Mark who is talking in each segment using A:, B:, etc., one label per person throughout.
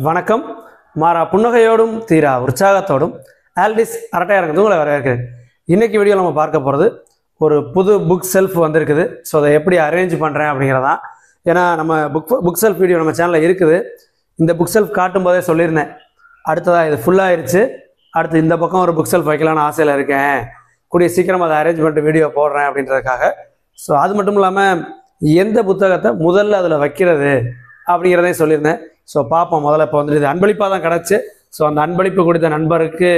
A: வணக்கம். மாறா புன்னகையோடும் தீரா உற்சாகத்தோடும் ஆல்டிஸ் அரட்டையாரங்க உங்களை வரவேற்கிறேன். இன்னைக்கு வீடியோ நம்ம பார்க்க போகிறது ஒரு புது புக் செல்ஃப் வந்திருக்குது. ஸோ அதை எப்படி அரேஞ்ச் பண்ணுறேன் அப்படிங்கிறதான். ஏன்னா நம்ம புக் செல்ஃப் வீடியோ நம்ம சேனலில் இருக்குது. இந்த புக் செல்ஃப் காட்டும் போதே சொல்லியிருந்தேன், அடுத்ததாக இது ஃபுல்லாகிடுச்சு, அடுத்து இந்த பக்கம் ஒரு புக் செல்ஃப் வைக்கலான்னு ஆசையில் இருக்கேன், கூடிய சீக்கிரம் அதை அரேஞ்ச் பண்ணிட்டு வீடியோ போடுறேன் அப்படின்றதுக்காக. ஸோ அது மட்டும் இல்லாமல் எந்த புத்தகத்தை முதல்ல அதில் வைக்கிறது அப்படிங்கிறதையும் சொல்லியிருந்தேன். ஸோ பார்ப்போம். முதல்ல இப்போ வந்துட்டு இது அன்பளிப்பாக தான் கிடச்சி. ஸோ அந்த அன்பளிப்பு கொடுத்த நண்பருக்கு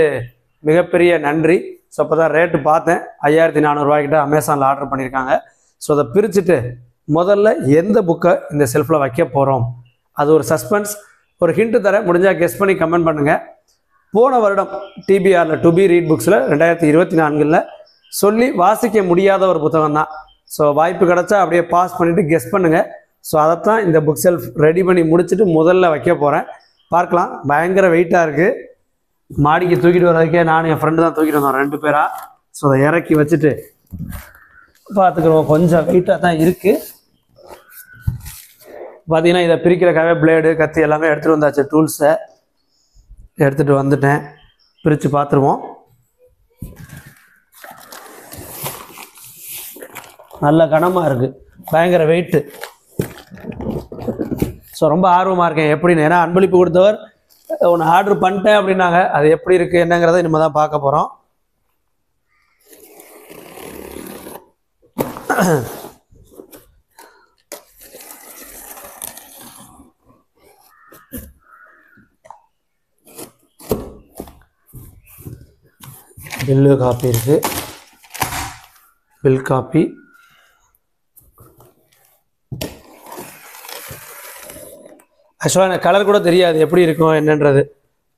A: மிகப்பெரிய நன்றி. ஸோ அப்போ தான் ரேட்டு பார்த்தேன், 5400 அமேசானில் ஆர்டர் பண்ணியிருக்காங்க. ஸோ அதை பிரிச்சுட்டு முதல்ல எந்த புக்கை இந்த செல்ஃபில் வைக்க போகிறோம், அது ஒரு சஸ்பென்ஸ். ஒரு ஹிண்ட்டு தர முடிஞ்சால் கெஸ் பண்ணி கமெண்ட் பண்ணுங்கள். போன வருடம் டிபிஆரில் டு பி ரீட் புக்ஸில் 2024 சொல்லி வாசிக்க முடியாத ஒரு புத்தகம் தான். ஸோ வாய்ப்பு கிடச்சா அப்படியே பாஸ் பண்ணிவிட்டு கெஸ் பண்ணுங்கள். ஸோ அதைத்தான் இந்த புக் செல்ஃப் ரெடி பண்ணி முடிச்சுட்டு முதல்ல வைக்க போகிறேன். பார்க்கலாம். பயங்கர வெயிட்டாக இருக்குது. மாடிக்கு தூக்கிட்டு வர்றதுக்கே நான் என் ஃப்ரெண்டு தான் தூக்கிட்டு வந்தோம், 2 பேராக. ஸோ அதை இறக்கி வச்சுட்டு பார்த்துக்குறோம். கொஞ்சம் வெயிட்டாக தான் இருக்குது. பார்த்தீங்கன்னா இதை பிரிக்கிறக்காகவே பிளேடு, கத்தி எல்லாமே எடுத்துகிட்டு வந்தாச்சு. டூல்ஸை எடுத்துகிட்டு வந்துட்டேன். பிரித்து பார்த்துருவோம். நல்ல கனமாக இருக்குது, பயங்கர வெயிட்டு. ஸோ ரொம்ப ஆர்வமாக இருக்கேன் எப்படின்னு. ஏன்னா அன்பளிப்பு கொடுத்தவர் ஒன்று ஆர்டர் பண்ணிட்டேன் அப்படின்னாங்க. அது எப்படி இருக்குது என்னங்கிறத இனிமேல் தான் பார்க்க போகிறோம். பில்லு காப்பி இருக்குது, பில் காப்பி. ஆக்சுவலாக எனக்கு கலர் கூட தெரியாது எப்படி இருக்கும் என்னன்றது.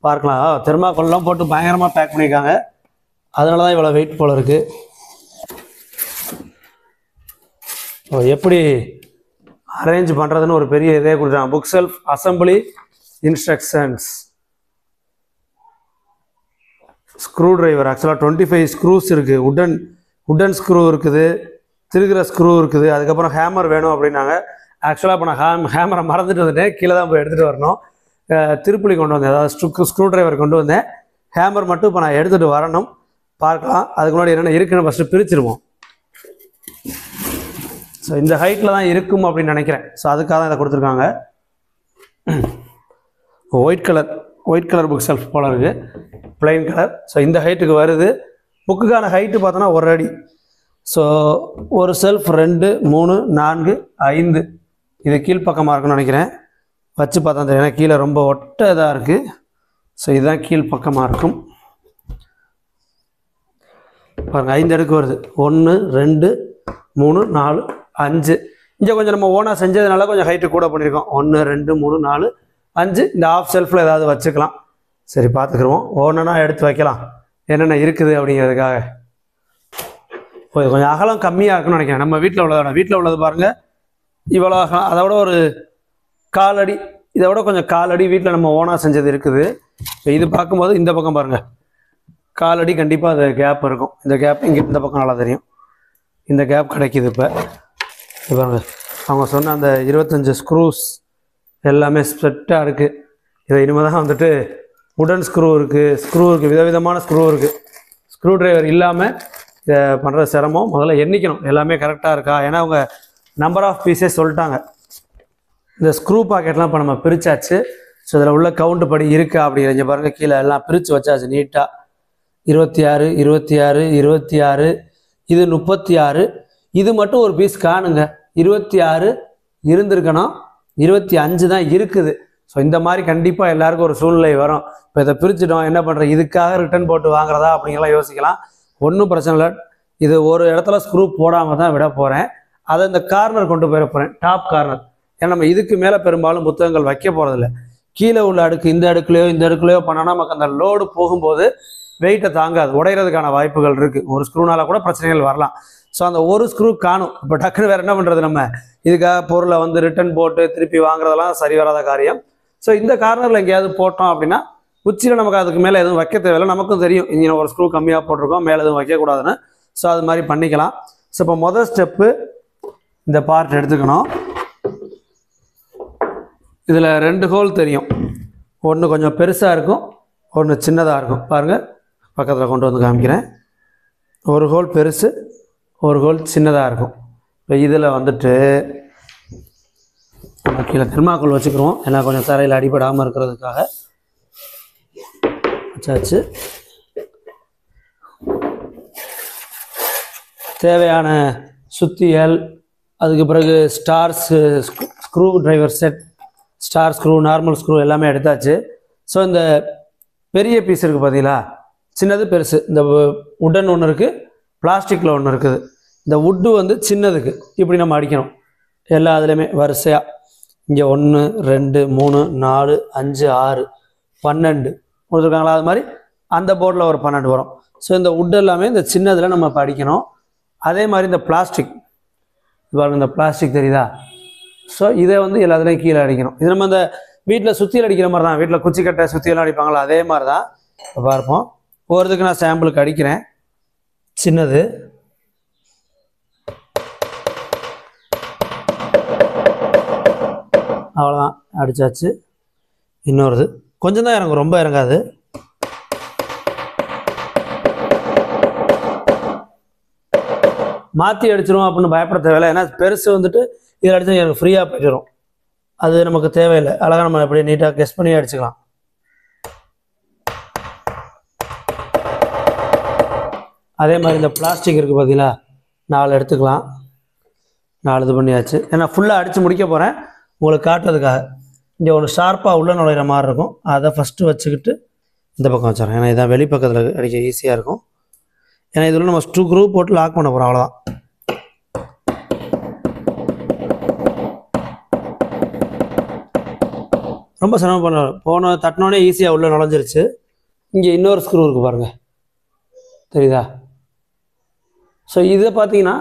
A: பார்க்கலாம். தெர்மாக்கோல்லாம் போட்டு பயங்கரமாக பேக் பண்ணியிருக்காங்க, அதனால தான் இவ்வளோ வெயிட் போல் இருக்குது. எப்படி அரேஞ்ச் பண்ணுறதுன்னு ஒரு பெரிய இதே கொடுத்தாங்க. Book self assembly instructions. Screw driver ஆக்சுவலாக 25 ஸ்க்ரூஸ் இருக்குது. உட்டன் ஸ்க்ரூ இருக்குது, திருகிற ஸ்க்ரூ இருக்குது. அதுக்கப்புறம் ஹேமர் வேணும் அப்படின்னாங்க. ஆக்சுவலாக இப்போ நான் ஹேமரை மறந்துட்டு வந்துட்டேன், கீழே தான் போய் எடுத்துகிட்டு வரணும். திருப்புளி கொண்டு வந்தேன், அதாவது ஸ்க்ரூ டிரைவர் கொண்டு வந்தேன். ஹேமர் மட்டும் இப்போ நான் எடுத்துகிட்டு வரணும். பார்க்கலாம். அதுக்கு முன்னாடி என்னென்ன இருக்குன்னு ஃபஸ்ட்டு பிரிச்சுருவோம். ஸோ இந்த ஹைட்டில் தான் இருக்கும் அப்படின்னு நினைக்கிறேன். ஸோ அதுக்காக தான் இதை கொடுத்துருக்காங்க. ஒயிட் கலர் புக் செல்ஃப் போல இருக்குது, பிளைன் கலர். ஸோ இந்த ஹைட்டுக்கு வருது. புக்குக்கான ஹைட்டு பார்த்தோன்னா 1 அடி. ஸோ ஒரு செல்ஃப் 2, 3, 4, 5 இது கீழ்ப்பக்கமாக இருக்குன்னு நினைக்கிறேன். வச்சு பார்த்தா தெரியும், ஏன்னா கீழே ரொம்ப ஒட்ட இதாக இருக்குது. ஸோ இதுதான் கீழ்ப்பக்கமாக இருக்கும். பாருங்கள், 5 அடுக்கு வருது. 1, 2, 3, 4, 5. இங்கே கொஞ்சம் நம்ம ஓனாக செஞ்சதுனால கொஞ்சம் ஹைட்டு கூட பண்ணியிருக்கோம். 1, 2, 3, 4, 5. இந்த ஆஃப் செல்ஃபில் ஏதாவது வச்சுக்கலாம். சரி, பார்த்துக்குருவோம். ஒன்றுனா எடுத்து வைக்கலாம் என்னென்ன இருக்குது அப்படிங்கிறதுக்காக. கொஞ்சம் அகலம் கம்மியாக இருக்குன்னு நினைக்கிறேன். நம்ம வீட்டில் உள்ளது பாருங்கள், இவ்வளோ அகலம். அதோட ஒரு 1/4 அடி, இதை விட கொஞ்சம் 1/4 அடி வீட்டில் நம்ம ஓனாக செஞ்சது இருக்குது. இது பார்க்கும்போது இந்த பக்கம் பாருங்கள், 1/4 அடி கண்டிப்பாக அது கேப் இருக்கும். இந்த கேப் இங்கே இந்த பக்கம் நல்லா தெரியும். இந்த கேப் கிடைக்கிது. இப்போ பாருங்கள், அவங்க சொன்ன அந்த 25 ஸ்க்ரூஸ் எல்லாமே ஸ்பெட்டாக இருக்குது. இதை இனிமேல் தான் வந்துட்டு உடன் ஸ்க்ரூ இருக்குது, விதவிதமான ஸ்க்ரூ இருக்குது. ஸ்க்ரூ டிரைவர் இல்லாமல் இதை பண்ணுறது சிரமம். முதல்ல எண்ணிக்கணும் எல்லாமே கரெக்டாக இருக்கா. ஏன்னா அவங்க நம்பர் ஆஃப் பீஸே சொல்லிட்டாங்க. இந்த ஸ்க்ரூ பாக்கெட்லாம் இப்போ நம்ம பிரித்தாச்சு. ஸோ இதில் உள்ள கவுண்ட் படி இருக்கா அப்படிங்கிற பாருங்கள். கீழே எல்லாம் பிரித்து வச்சாச்சு நீட்டாக. 26, 26, 26, இது 36. இது மட்டும் ஒரு பீஸ் காணுங்க. 26 இருந்திருக்கணும், 25 தான் இருக்குது. ஸோ இந்த மாதிரி கண்டிப்பாக எல்லாருக்கும் ஒரு சூழ்நிலை வரும். இப்போ இதை பிரிச்சுட்டோம், என்ன பண்ணுறது, இதுக்காக ரிட்டர்ன் போட்டு வாங்குறதா அப்படிங்கலாம் யோசிக்கலாம். ஒன்றும் பிரச்சனை இல்லை. இது ஒரு இடத்துல ஸ்க்ரூ போடாமல் தான் விட போகிறேன். அதை இந்த கார்னர் கொண்டு போயிட போகிறேன், டாப் கார்னர். ஏன்னா நம்ம இதுக்கு மேலே பெரும்பாலும் புத்தகங்கள் வைக்க போகிறதில்ல. கீழே உள்ள அடுக்கு இந்த அடுக்குலையோ பண்ணோன்னா நமக்கு அந்த லோடு போகும்போது வெயிட்டை தாங்காது, உடையிறதுக்கான வாய்ப்புகள் இருக்குது. ஒரு ஸ்க்ரூனால கூட பிரச்சனைகள் வரலாம். ஸோ அந்த ஒரு ஸ்க்ரூ காணும். இப்போ டக்குன்னு வேறு என்ன பண்ணுறது, நம்ம இதுக்காக பொருளை வந்து ரிட்டர்ன் போட்டு திருப்பி வாங்குறதெல்லாம் சரி வராத காரியம். ஸோ இந்த கார்னரில் எங்கேயாவது போட்டோம் அப்படின்னா உச்சியில் நமக்கு அதுக்கு மேலே எதுவும் வைக்க தேவையில்லை. நமக்கும் தெரியும் இங்கே ஒரு ஸ்க்ரூ கம்மியாக போட்டிருக்கோம், மேலே எதுவும் வைக்கக்கூடாதுன்னு. ஸோ அது மாதிரி பண்ணிக்கலாம். ஸோ இப்போ முதல் ஸ்டெப்பு இந்த பார்ட் எடுத்துக்கணும். இதில் 2 ஹோல் தெரியும். ஒன்று கொஞ்சம் பெருசாக இருக்கும், ஒன்று சின்னதாக இருக்கும். பாருங்கள், பக்கத்தில் கொண்டு வந்து காமிக்கிறேன். ஒரு ஹோல் பெருசு, ஒரு ஹோல் சின்னதாக இருக்கும். இப்போ இதில் வந்துட்டு நம்ம கீழே தெர்மாக்கோல் வச்சுக்கிறோம், ஏன்னா கொஞ்சம் தரையில் அடிபடாமல் இருக்கிறதுக்காக வச்சாச்சு. தேவையான சுத்தியல், அதுக்கு பிறகு Stars, screw driver set, star screw, normal screw எல்லாமே எடுத்தாச்சு. ஸோ இந்த பெரிய பீஸ் இருக்குது பார்த்தீங்களா, சின்னது பெருசு. இந்த உடன் ஒன்று இருக்குது, பிளாஸ்டிக்கில் ஒன்று இருக்குது. இந்த வுட்டு வந்து சின்னதுக்கு இப்படி நம்ம அடிக்கணும். எல்லா இதுலேயுமே வரிசையாக இங்கே 1 2 3 4 5 6 12 கொடுத்துருக்காங்களா, அது மாதிரி அந்த போர்டில் ஒரு 12 வரும். ஸோ இந்த வுட் எல்லாமே இந்த சின்னதில் நம்ம இப்போ அடிக்கணும். அதே மாதிரி இந்த பிளாஸ்டிக், பாருங்கள், இந்த பிளாஸ்டிக் தெரியுதா? ஸோ இதை வந்து எல்லாத்துலேயும் கீழே அடிக்கணும். இது நம்ம இந்த வீட்டில் சுற்றியில் அடிக்கிற மாதிரி தான், வீட்டில் குச்சிக்கட்டை சுற்றியெல்லாம் அடிப்பாங்களா, அதே மாதிரி தான். இப்போ பார்ப்போம். ஒவ்வொருத்துக்கு நான் சாம்பிளுக்கு அடிக்கிறேன். சின்னது, அவ்வளோதான், அடித்தாச்சு. இன்னொருது கொஞ்சம் தான் இறங்கும், ரொம்ப இறங்காது. மாற்றி அடிச்சிடும் அப்படின்னு பயப்பட தேவையில்லை. ஏன்னா பெருசு வந்துட்டு இதில் அடித்தா எனக்கு ஃப்ரீயாக போயிட்டு வரும், அது நமக்கு தேவையில்லை. அழகாக நம்ம எப்படி நீட்டாக கெஸ் பண்ணி அடிச்சுக்கலாம். அதே மாதிரி இந்த பிளாஸ்டிக் இருக்குது பார்த்தீங்களா, 4 எடுத்துக்கலாம். 4 இது பண்ணியாச்சு. ஏன்னா ஃபுல்லாக அடித்து முடிக்க போகிறேன் உங்களுக்கு காட்டுறதுக்காக. இங்கே ஒரு ஷார்ப்பாக உள்ள நுழையிற மாதிரி இருக்கும், அதை ஃபஸ்ட்டு வச்சுக்கிட்டு இந்த பக்கம் வச்சிடறேன். ஏன்னா இதான் வெளிப்பக்கத்தில் அடிக்க ஈஸியாக இருக்கும். ஏன்னா இதில் நம்ம ஸ்க்ரூ போட்டு லாக் பண்ண போகிறோம், அவ்வளோதான். ரொம்ப சிரமம் பண்ண தட்டினோடனே ஈஸியாக உள்ளே நுழைஞ்சிருச்சு. இங்கே இன்னொரு ஸ்க்ரூ இருக்குது பாருங்கள், தெரியுதா? ஸோ இதை பார்த்தீங்கன்னா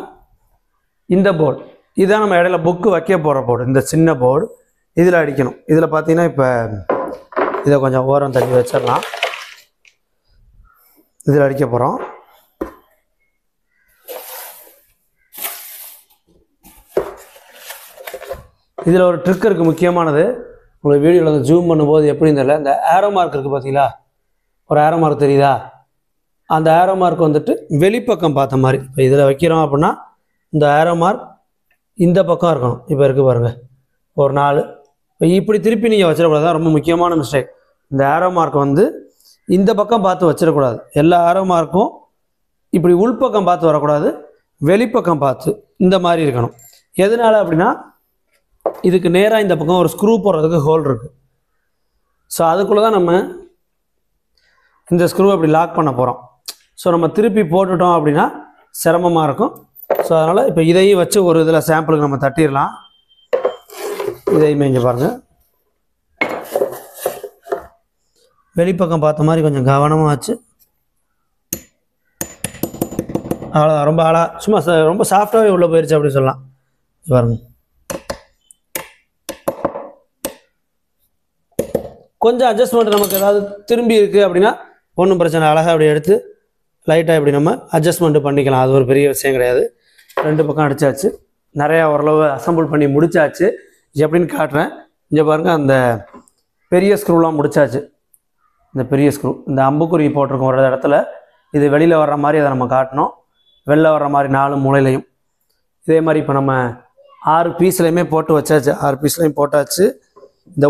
A: இந்த போர்டு இதுதான் நம்ம இடையில புக்கு வைக்க போகிற போர்டு. இந்த சின்ன போர்டு இதில் அடிக்கணும். இதில் பார்த்தீங்கன்னா இப்போ இதை கொஞ்சம் ஓரம் தள்ளி வச்சிடலாம். இதில் அடிக்க போகிறோம். இதில் ஒரு ட்ரிக் இருக்குது முக்கியமானது. உங்களுக்கு வீடியோவில் வந்து ஜூம் பண்ணும்போது எப்படின்னு தெரியல, இந்த ஆரோ மார்க் இருக்குது பார்த்தீங்களா, ஒரு ஆரோ மார்க் தெரியுதா? அந்த ஆரோ மார்க் வந்துட்டு வெளிப்பக்கம் பார்த்த மாதிரி. இப்போ இதில் வைக்கிறோம் அப்படின்னா இந்த ஆரோ மார்க் இந்த பக்கம் இருக்கணும். இப்போ இருக்குது பாருங்கள், ஒரு 4. இப்போ இப்படி திருப்பி நீங்கள் வச்சிடக்கூடாது, தான் ரொம்ப முக்கியமான மிஸ்டேக். இந்த ஆரோ மார்க் வந்து இந்த பக்கம் பார்த்து வச்சிடக்கூடாது. எல்லா ஆரோ மார்க்கும் இப்படி உள்பக்கம் பார்த்து வரக்கூடாது, வெளிப்பக்கம் பார்த்து இந்த மாதிரி இருக்கணும். எதனால் அப்படின்னா இதுக்கு நேராக இந்த பக்கம் ஒரு ஸ்க்ரூ போடுறதுக்கு ஹோல் இருக்குது. ஸோ அதுக்குள்ளே தான் நம்ம இந்த ஸ்க்ரூவை இப்படி லாக் பண்ண போகிறோம். ஸோ நம்ம திருப்பி போட்டுட்டோம் அப்படின்னா சிரமமாக இருக்கும். ஸோ அதனால் இப்போ இதையும் வச்சு ஒரு இதில் சாம்பிளுக்கு நம்ம தட்டிடலாம். இதையுமே இங்கே பாருங்கள், வெளிப்பக்கம் பார்த்த மாதிரி கொஞ்சம் கவனமாக வச்சு அவ்வளோதான். ரொம்ப சும்மா ரொம்ப சாஃப்டாகவே உள்ளே போயிடுச்சு அப்படின்னு சொல்லலாம். பாருங்கள், கொஞ்சம் அட்ஜஸ்ட்மெண்ட் நமக்கு ஏதாவது திரும்பி இருக்குது அப்படின்னா ஒன்றும் பிரச்சனை, அழகாக அப்படி எடுத்து லைட்டாக இப்படி நம்ம அட்ஜஸ்ட்மெண்ட்டு பண்ணிக்கலாம். அது ஒரு பெரிய விஷயம் கிடையாது. 2 பக்கம் அடித்தாச்சு, நிறையா ஓரளவு அசம்பிள் பண்ணி முடித்தாச்சு. எப்படின்னு காட்டுறேன். இங்கே பாருங்கள், அந்த பெரிய ஸ்க்ரூலாம் முடித்தாச்சு. இந்த பெரிய ஸ்க்ரூ, இந்த அம்புக்குறி போட்டிருக்கோம் ஒரு இடத்துல, இது வெளியில் வர்ற மாதிரி அதை நம்ம காட்டணும். வெளில வர்ற மாதிரி 4 மூலையிலையும் இதே மாதிரி இப்போ நம்ம 6 பீஸ்லையுமே போட்டு வச்சாச்சு. 6 பீஸ்லையும் போட்டாச்சு. இந்த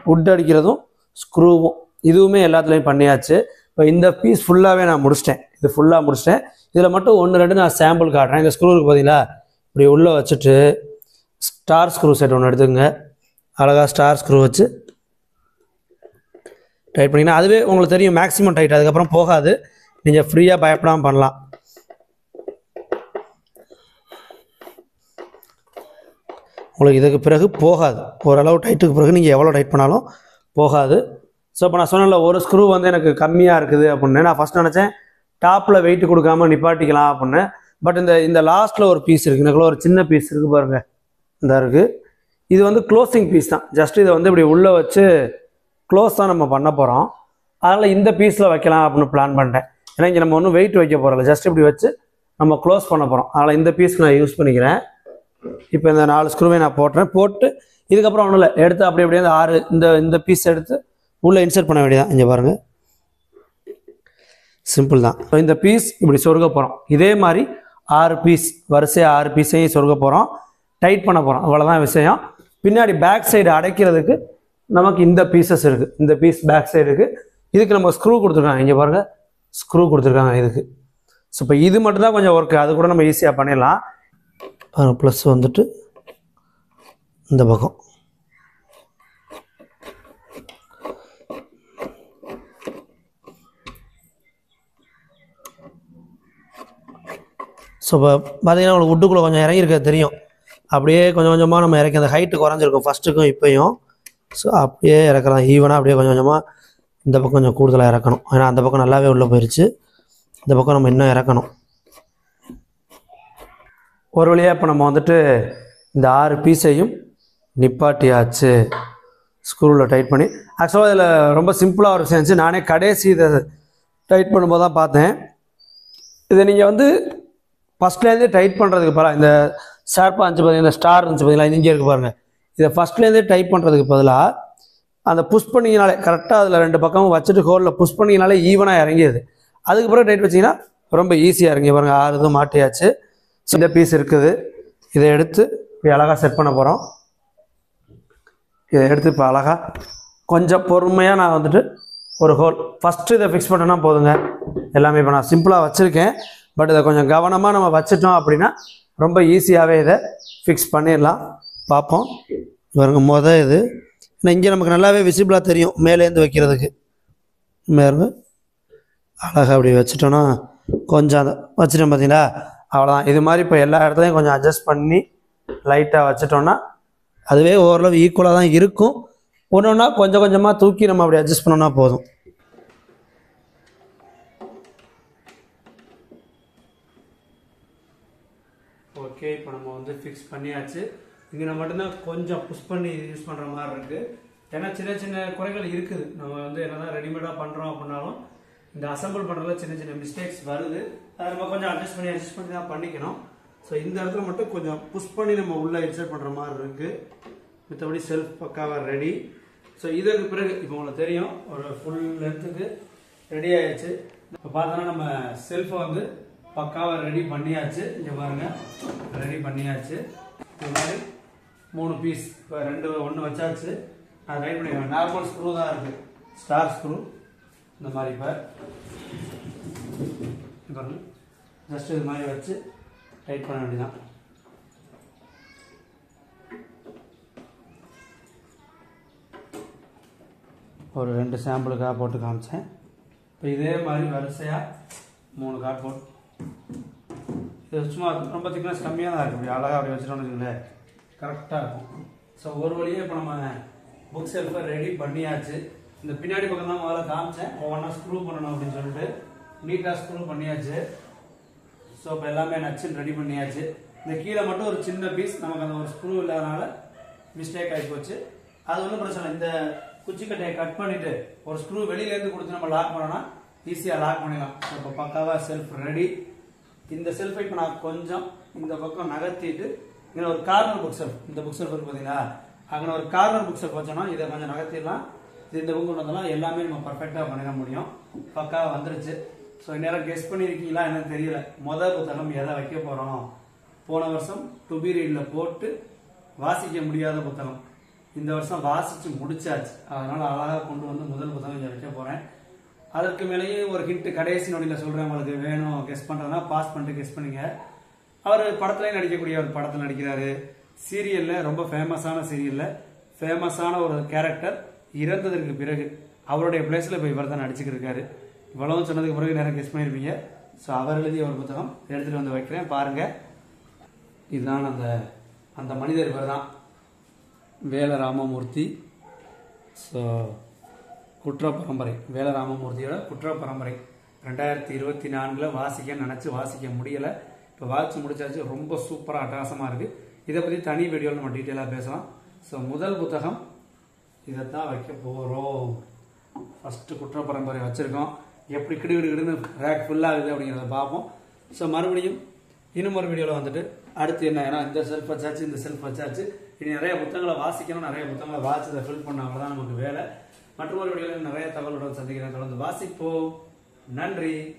A: வுட் அடிக்கிறதும் ஸ்க்ரூவும் இதுவுமே எல்லாத்துலேயும் பண்ணியாச்சு. இப்போ இந்த பீஸ் ஃபுல்லாகவே நான் முடிச்சிட்டேன். இது ஃபுல்லாக முடிச்சிட்டேன். இதில் மட்டும் 1 2 நான் சாம்பிள் காட்டுறேன். இந்த ஸ்க்ரூ இருக்குது பார்த்தீங்களா, இப்படி உள்ளே வச்சுட்டு ஸ்டார் ஸ்க்ரூ செட் ஒன்று எடுத்துக்கங்க. அழகாக ஸ்டார் ஸ்க்ரூ வச்சு டைட் பண்ணிங்கன்னா அதுவே உங்களுக்கு தெரியும் மேக்ஸிமம் டைட், அதுக்கப்புறம் போகாது. நீங்கள் ஃப்ரீயாக பயப்படாமல் பண்ணலாம். உங்களுக்கு இதுக்கு பிறகு போகாது. ஓரளவு டைட்டுக்கு பிறகு நீங்கள் எவ்வளோ டைட் பண்ணாலும் போகாது. ஸோ இப்போ நான் சொன்னேன்ல, ஒரு ஸ்க்ரூ வந்து எனக்கு கம்மியாக இருக்குது அப்படின்னு. நான் ஃபஸ்ட் நினச்சேன் டாப்பில் வெயிட் கொடுக்காமல் நிப்பாட்டிக்கலாம் அப்படின்னு. பட் இந்த லாஸ்ட்டில் ஒரு பீஸ் இருக்குது, எனக்குள்ள ஒரு சின்ன பீஸ் இருக்குது பாருங்கள், இந்த இருக்குது. இது வந்து க்ளோசிங் பீஸ் தான். ஜஸ்ட் இதை வந்து இப்படி உள்ளே வச்சு க்ளோஸ் தான் நம்ம பண்ண போகிறோம். அதனால் இந்த பீஸில் வைக்கலாம் அப்படின்னு பிளான் பண்ணிட்டேன். ஏன்னா இங்கே நம்ம ஒன்றும் வெயிட் வைக்க போகிறோம்ல, ஜஸ்ட் இப்படி வச்சு நம்ம க்ளோஸ் பண்ண போகிறோம். அதனால் இந்த பீஸ்க்கு நான் யூஸ் பண்ணிக்கிறேன். இப்போ இந்த 4 ஸ்க்ரூவை நான் போட்டு இதுக்கப்புறம் ஒன்றும் இல்லை, எடுத்து அப்படியே அந்த 6 இந்த பீஸ் எடுத்து உள்ளே இன்சர்ட் பண்ண வேண்டியதான். இங்கே பாருங்கள், சிம்பிள் தான். இந்த பீஸ் இப்படி சொருக போகிறோம். இதே மாதிரி 6 பீஸ் வரிசையாக 6 பீஸையும் சொருக போகிறோம், டைட் பண்ண போகிறோம். அவ்வளோதான் விஷயம். பின்னாடி பேக் சைடு அடைக்கிறதுக்கு நமக்கு இந்த பீசஸ் இருக்குது. இந்த பீஸ் பேக் சைடு இருக்குது. இதுக்கு நம்ம ஸ்க்ரூ கொடுத்துருக்காங்க. இங்கே பாருங்கள், ஸ்க்ரூ கொடுத்துருக்காங்க இதுக்கு. ஸோ இப்போ இது மட்டும்தான் கொஞ்சம் ஒர்க்கு, அது கூட நம்ம ஈஸியாக பண்ணிடலாம். ப்ளஸ் வந்துட்டு இந்த பக்கம் ஸோ இப்போ பார்த்தீங்கன்னா உங்களுக்கு வுட்டுக்குள்ளே கொஞ்சம் இறங்கியிருக்க தெரியும். அப்படியே கொஞ்சம் கொஞ்சமாக நம்ம இறக்கி அந்த ஹைட்டு குறைஞ்சிருக்கும் ஃபஸ்ட்டுக்கும் இப்போயும். ஸோ அப்படியே இறக்கலாம் ஈவனாக. அப்படியே கொஞ்சம் கொஞ்சமாக இந்த பக்கம் கொஞ்சம் கூடுதலாக இறக்கணும். ஏன்னா அந்த பக்கம் நல்லாவே உள்ளே போயிடுச்சு. இந்த பக்கம் நம்ம இன்னும் இறக்கணும். ஒரு வழியாக இப்போ நம்ம வந்துட்டு இந்த 6 பீஸையும் நிப்பாட்டியாச்சு, ஸ்க்ரூவில் டைட் பண்ணி. ஆக்சுவலாக இதில் ரொம்ப சிம்பிளாக ஒரு விஷயம் இருந்துச்சு. நானே கடைசி இதை டைட் பண்ணும்போது தான் பார்த்தேன். இதை நீங்கள் வந்து ஃபஸ்ட்லேருந்தே டைட் பண்ணுறதுக்கு பதிலாக இந்த ஷார்ப்பாக இருந்துச்சு பார்த்தீங்கன்னா, இந்த ஸ்டார் இருந்துச்சு பார்த்தீங்களா, இது இங்கே இருக்குது பாருங்கள். இதை ஃபஸ்ட்லேருந்தே டைட் பண்ணுறதுக்கு பதிலாக அந்த புஷ் பண்ணிங்கனாலே கரெக்டாக அதில் 2 பக்கமும் வச்சுட்டு ஹோலில் புஷ் பண்ணிங்கனாலே ஈவனாக இறங்கிடுது. அதுக்கு பிறகு டைட் வச்சிங்கன்னா ரொம்ப ஈஸியாக இறங்கி பாருங்கள். 6 இதுவும் மாட்டியாச்சு. இந்த பீஸ் இருக்குது, இதை எடுத்து இப்போ அழகாக செட் பண்ண போகிறோம். இதை எடுத்து இப்போ அழகாக கொஞ்சம் பொறுமையாக நான் வந்துட்டு ஒரு ஹோல் ஃபஸ்ட்டு இதை ஃபிக்ஸ் பண்ணோன்னா போதுங்க. எல்லாமே இப்போ நான் சிம்பிளாக வச்சுருக்கேன். பட் இதை கொஞ்சம் கவனமாக நம்ம வச்சுட்டோம் அப்படின்னா ரொம்ப ஈஸியாகவே இதை ஃபிக்ஸ் பண்ணிடலாம். பார்ப்போம் பாருங்க. இது இங்கே நமக்கு நல்லாவே விசிபிளாக தெரியும் மேலேருந்து வைக்கிறதுக்கு. பாருங்க, அழகாக அப்படி வச்சுட்டோன்னா கொஞ்சம் அதை வச்சுட்டோம் பார்த்தீங்களா, அவ்வளோதான். இது மாதிரி இப்போ எல்லா இடத்துலையும் கொஞ்சம் அட்ஜஸ்ட் பண்ணி லைட்டாக வச்சுட்டோன்னா அதுவே ஓரளவு ஈக்குவலாக தான் இருக்கும். ஒன்று ஒன்றா கொஞ்சம் கொஞ்சமாக தூக்கி நம்ம அப்படி அட்ஜஸ்ட் பண்ணோன்னா போதும். ஓகே, இப்போ நம்ம வந்து ஃபிக்ஸ் பண்ணியாச்சு. இங்கே நம்ம மட்டும்தான் கொஞ்சம் புஷ் பண்ணி யூஸ் பண்ணுற மாதிரி இருக்குது. ஏன்னா சின்ன சின்ன குறைகள் இருக்குது. நம்ம வந்து என்ன தான் ரெடிமேடாக பண்ணுறோம் அப்படின்னாலும் இந்த அசம்பிள் பண்ணுறதுல சின்ன சின்ன மிஸ்டேக்ஸ் வருது. அதை நம்ம கொஞ்சம் அட்ஜஸ்ட் பண்ணி தான் பண்ணிக்கணும். ஸோ இந்த இடத்துல மட்டும் கொஞ்சம் புஷ் பண்ணி நம்ம உள்ளே இன்சர்ட் பண்ணுற மாதிரி இருக்குது. மற்றபடி செல்ஃப் பக்காவாக ரெடி. ஸோ இதற்கு பிறகு இப்போ உங்களுக்கு தெரியும் ஒரு ஃபுல் லென்த்துக்கு ரெடி ஆகிடுச்சு. இப்போ பார்த்தோன்னா நம்ம செல்ஃபை வந்து பக்காவாக ரெடி பண்ணியாச்சு. இங்கே பாருங்கள், ரெடி பண்ணியாச்சு. இந்த மாதிரி 3 பீஸ் இப்போ 1 வச்சாச்சு. நான் ரைட் பண்ணிடுவேன். நார்மல் ஸ்க்ரூ தான் இருக்குது, ஸ்டார் ஸ்க்ரூ. இந்த மாதிரி இப்போ ஜஸ்ட் இது மாதிரி வச்சு டைட் பண்ண வேண்டியதான். ஒரு 2 சாம்பிளுக்காக போட்டு காமிச்சேன். இப்போ இதே மாதிரி வரிசையாக 3 கார்ட் போட்டு இது சும்மா ரொம்ப திக்னஸ் கம்மியாக தான் இருக்குது. அப்படி அழகாக அப்படி வச்சுட்டோம்னு வச்சுக்கோங்களேன், கரெக்டாக இருக்கும். ஸோ ஒரு வழியாக இப்போ நம்ம புக் செல்ஃபை ரெடி பண்ணியாச்சு. இந்த பின்னாடி பக்கம் தான் முதல்ல காமிச்சேன், ஒவ்வொன்றா ஸ்க்ரூ பண்ணணும் அப்படின்னு சொல்லிட்டு நீட்டாக ஸ்க்ரூ பண்ணியாச்சு. ஸோ இப்போ எல்லாமே நச்சுன்னு ரெடி பண்ணியாச்சு. இந்த கீழே மட்டும் ஒரு சின்ன பீஸ் நமக்கு அந்த ஒரு ஸ்க்ரூ இல்லாதனால மிஸ்டேக் ஆகி போச்சு. அது ஒன்றும் பிரச்சனை. இந்த குச்சிக்கட்டையை கட் பண்ணிவிட்டு ஒரு ஸ்க்ரூ வெளியிலேருந்து கொடுத்து நம்ம லாக் பண்ணோன்னா ஈஸியாக லாக் பண்ணிடலாம். இப்போ பக்காவாக செல்ஃப் ரெடி. இந்த செல்ஃபை இப்போ நான் கொஞ்சம் இந்த பக்கம் நகர்த்திட்டு இங்கே ஒரு கார்னர் புக் செல்ஃப், இந்த புக் செல்ஃப் இருக்கு பார்த்தீங்களா, அங்கே ஒரு கார்னர் புக் செல்ஃப் வச்சோன்னா இதை கொஞ்சம் நகர்த்திடலாம். இது இந்த புக் கொண்டு வந்தாலும் எல்லாமே நம்ம பர்ஃபெக்டாக பண்ணிட முடியும். பக்காவாக வந்துருச்சு. ஸோ இந்நேரம் கெஸ் பண்ணியிருக்கீங்களா என்னன்னு தெரியல. முதல் புத்தகம் எதை வைக்க போகிறோம். போன வருஷம் டு பி ரீடில் போட்டு வாசிக்க முடியாத புத்தகம் இந்த வருஷம் வாசித்து முடிச்சாச்சு. அதனால் அழகாக கொண்டு வந்து முதல் புத்தகம் இங்கே வைக்க போகிறேன். அதற்கு மேலேயே ஒரு ஹிண்ட் கடைசி நொடியில் சொல்கிறேன். உங்களுக்கு வேணும் கெஸ் பண்ணுறதுனா பாஸ் பண்ணிட்டு கெஸ் பண்ணுங்க. அவர் படத்துலேயும் நடிக்கக்கூடிய ஒரு படத்தில் நடிக்கிறாரு. சீரியலில் ரொம்ப ஃபேமஸான சீரியலில் ஃபேமஸான ஒரு கேரக்டர் இறந்ததற்கு பிறகு அவருடைய பிளேஸில் இப்போ இவர் தான் நடிச்சுக்கிருக்காரு. இவ்வளவு சொன்னதுக்கு பிறகு நேரம் கெஸ் பண்ணியிருப்பீங்க. ஸோ அவர் எழுதிய ஒரு புத்தகம் எடுத்துகிட்டு வந்து வைக்கிறேன் பாருங்கள். இதுதான் அந்த மனிதர் இவர் தான், வேல ராமமூர்த்தி. ஸோ குற்ற பரம்பரை, வேல ராமமூர்த்தியோட குற்ற பரம்பரை 2024 வாசிக்க நினச்சி வாசிக்க முடியலை. இப்போ வாசித்து முடிச்சாச்சு. ரொம்ப சூப்பராக அட்டகாசமாக இருக்குது. இதை பற்றி தனி வீடியோவில் நம்ம டீட்டெயிலாக பேசலாம். ஸோ முதல் புத்தகம் இதைத்தான் வைக்க போகிறோம். ஃபஸ்ட்டு குற்ற பரம்பரை வச்சுருக்கோம். எப்படி கிடுகிடுன்னு ரேக் ஃபுல்லாகுது அப்படிங்கிறத பார்ப்போம். ஸோ மறுபடியும் இன்னும் ஒரு வீடியோவில் வந்துட்டு அடுத்து என்ன, ஏன்னா இந்த செல்ஃப் வச்சாச்சு, இந்த செல்ஃப் வச்சாச்சு. இனி நிறைய புத்தகங்களை வாசிக்கணும், நிறைய புத்தகங்களை வாசிச்சதை ஃபில் பண்ண அவ்வளோதான் நமக்கு வேலை. மற்றொரு வீடியோவில் நிறைய தகவலுடன் சந்திக்கிறேன். தொடர்ந்து வாசிப்போம். நன்றி.